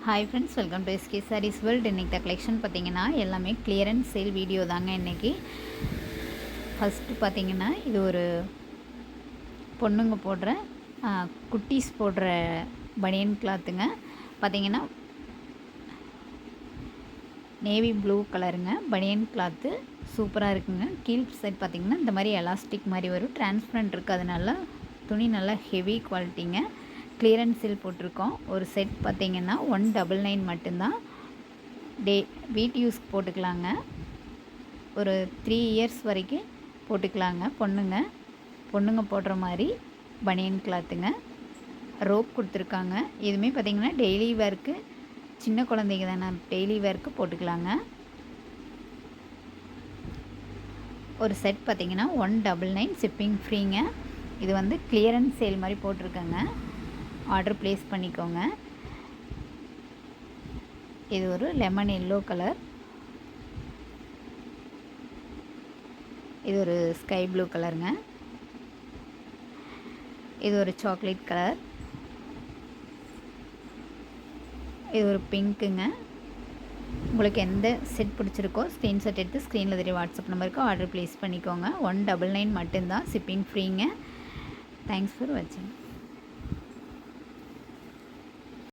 Hi friends, welcome to SK sarees world. இன்றைக்கி the collection பார்த்திங்கன்னா எல்லாமே கிளியரன்ஸ் சேல் வீடியோ தாங்க. இன்றைக்கி ஃபஸ்ட்டு பார்த்திங்கன்னா இது ஒரு பொண்ணுங்க போடுற குட்டீஸ் போடுற பனியன் கிளாத்துங்க. பார்த்திங்கன்னா நேவி ப்ளூ கலருங்க பனியன் கிளாத்து சூப்பராக இருக்குங்க. கீழ் சைட் பார்த்திங்கன்னா இந்த மாதிரி எலாஸ்டிக் மாதிரி வரும், டிரான்ஸ்பரண்ட் இருக்குது, அதனால துணி நல்லா ஹெவி குவாலிட்டிங்க. கிளியரன்ஸ் சேல் போட்டிருக்கோம். ஒரு செட் பார்த்திங்கன்னா 199 மட்டும்தான். வீட் யூஸ்க்கு போட்டுக்கலாங்க. ஒரு 3 இயர்ஸ் வரைக்கும் போட்டுக்கலாங்க. பொண்ணுங்க போடுற மாதிரி பனியன் கிளாத்துங்க. ரோப் கொடுத்துருக்காங்க. இதுவுமே பார்த்திங்கன்னா டெய்லி வேர்க்கு, சின்ன குழந்தைங்க தானே, டெய்லி வேர்க்கு போட்டுக்கலாங்க. ஒரு செட் பார்த்திங்கன்னா 199, ஷிப்பிங் ஃப்ரீங்க. இது வந்து கிளியரன்ஸ் சேல் மாதிரி போட்டிருக்கேங்க. ஆர்டர் ப்ளேஸ் பண்ணிக்கோங்க. இது ஒரு லெமன் எல்லோ கலர், இது ஒரு ஸ்கை ப்ளூ கலருங்க, இது ஒரு சாக்லேட் கலர், இது ஒரு பிங்க்குங்க. உங்களுக்கு எந்த செட் பிடிச்சிருக்கோ ஸ்க்ரீன்ஷாட் எடுத்து ஸ்க்ரீனில் தெரிய வாட்ஸ்அப் நம்பருக்கு ஆர்டர் ப்ளேஸ் பண்ணிக்கோங்க. 199 மட்டும்தான், ஷிப்பிங் ஃப்ரீங்க. தேங்க்ஸ் ஃபார் வாட்சிங்.